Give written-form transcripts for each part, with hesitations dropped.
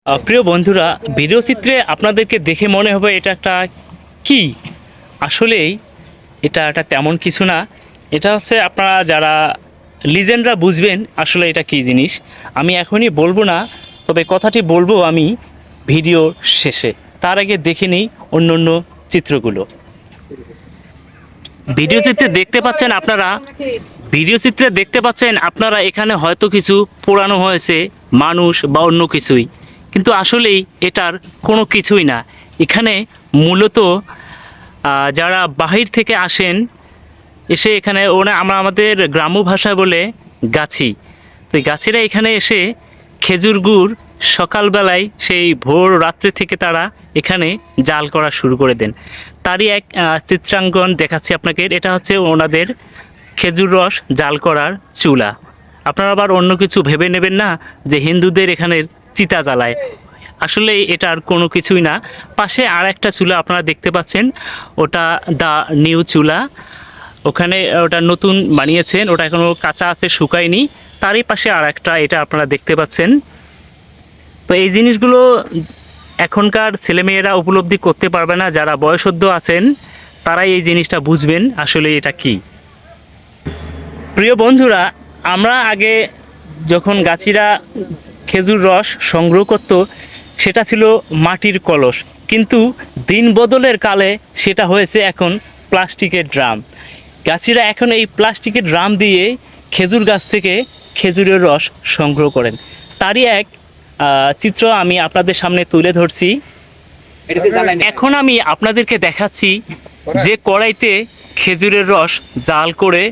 প্রিয় বন্ধুরা, ভিডিও চিত্রে আপনাদেরকে দেখে মনে হবে এটা একটা কি আসলেই এটা একটা তেমন কিছু না। এটা হচ্ছে আপনারা যারা লিজেন্ডরা বুঝবেন আসলে এটা কি জিনিস। আমি এখনই বলবো না, তবে কথাটি বলবো আমি ভিডিও শেষে। তার আগে দেখে নিই অন্য অন্য চিত্রগুলো। ভিডিও চিত্রে দেখতে পাচ্ছেন আপনারা, এখানে হয়তো কিছু পোড়ানো হয়েছে, মানুষ বা অন্য কিছুই, কিন্তু আসলেই এটার কোনো কিছুই না। এখানে মূলত যারা বাহির থেকে আসেন, এসে এখানে আমরা আমাদের গ্রাম্য ভাষায় বলে গাছি, তো এই গাছিরা এখানে এসে খেজুর গুড় সকালবেলায় সেই ভোর রাত্রে থেকে তারা এখানে জাল করা শুরু করে দেন। তারই এক চিত্রাঙ্কন দেখাচ্ছি আপনাকে। এটা হচ্ছে ওনাদের খেজুর রস জাল করার চুলা। আপনারা আবার অন্য কিছু ভেবে নেবেন না যে হিন্দুদের এখানের চিতা জ্বালায়, আসলে এটার কোনো কিছুই না। পাশে আর একটা চুলা আপনারা দেখতে পাচ্ছেন, ওটা দা নিউ চুলা। ওখানে ওটা নতুন বানিয়েছেন, ওটা এখনও কাঁচা আছে, শুকায়নি। তারই পাশে আর একটা, এটা আপনারা দেখতে পাচ্ছেন। তো এই জিনিসগুলো এখনকার ছেলেমেয়েরা উপলব্ধি করতে পারবে না, যারা বয়সদ্ধ আছেন তারাই এই জিনিসটা বুঝবেন আসলে এটা কি। প্রিয় বন্ধুরা, আমরা আগে যখন গাছিরা খেজুর রস সংগ্রহ করত, সেটা ছিল মাটির কলস, কিন্তু দিন বদলের কালে সেটা হয়েছে এখন প্লাস্টিকের ড্রাম। গাছিরা এখন এই প্লাস্টিকের ড্রাম দিয়ে খেজুর গাছ থেকে খেজুরের রস সংগ্রহ করেন। তারই এক চিত্র আমি আপনাদের সামনে তুলে ধরছি। এখন আমি আপনাদেরকে দেখাচ্ছি যে কড়াইতে খেজুরের রস জাল করে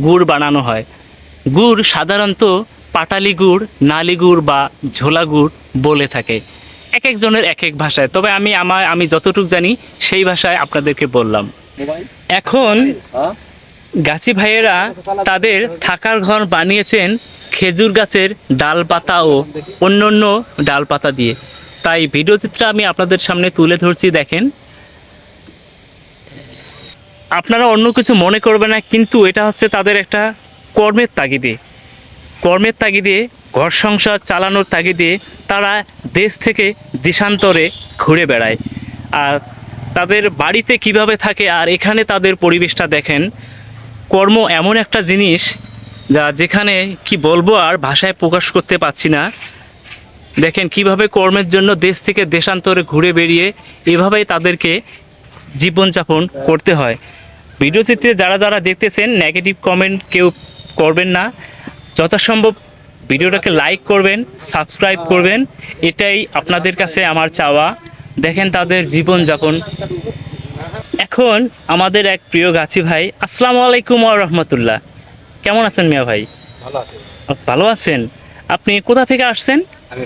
গুড় বানানো হয়। গুড় সাধারণত পাটালি গুড়, নালি গুড় বা ঝোলা গুড় বলে থাকে, এক একজনের এক এক ভাষায়। তবে আমি যতটুকু জানি সেই ভাষায় আপনাদেরকে বললাম। এখন গাছি ভাইয়েরা তাদের থাকার ঘর বানিয়েছেন খেজুর গাছের ডালপাতা ও অন্যান্য ডালপাতা দিয়ে। তাই ভিডিও চিত্র আমি আপনাদের সামনে তুলে ধরছি, দেখেন। আপনারা অন্য কিছু মনে করবেন না, কিন্তু এটা হচ্ছে তাদের একটা কর্মের তাগিদে ঘর সংসার চালানোর তাগিদে তারা দেশ থেকে দেশান্তরে ঘুরে বেড়ায়। আর তাদের বাড়িতে কিভাবে থাকে আর এখানে তাদের পরিবেশটা দেখেন। কর্ম এমন একটা জিনিস যেখানে কি বলবো, আর ভাষায় প্রকাশ করতে পারছি না। দেখেন কিভাবে কর্মের জন্য দেশ থেকে দেশান্তরে ঘুরে বেরিয়ে এভাবেই তাদেরকে জীবনযাপন করতে হয়। ভিডিও চিত্রে যারা যারা দেখতেছেন, নেগেটিভ কমেন্ট কেউ করবেন না। যথাসম্ভব ভিডিওটাকে লাইক করবেন, সাবস্ক্রাইব করবেন, এটাই আপনাদের কাছে আমার চাওয়া। দেখেন তাদের জীবনযাপন। এখন আমাদের এক প্রিয় গাছি ভাই, আসসালামু আলাইকুম ওয়া রাহমাতুল্লাহ। কেমন আছেন মিয়া ভাই? ভালো আছেন? আপনি কোথা থেকে আসছেন? আমি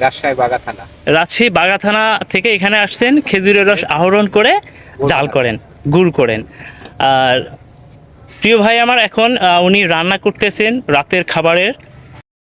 রাজশাহী বাগা থানা থেকে এখানে আসছেন খেজুরের রস আহরণ করে জাল করেন, গুড় করেন। আর প্রিয় ভাই আমার এখন উনি রান্না করতেছেন রাতের খাবারের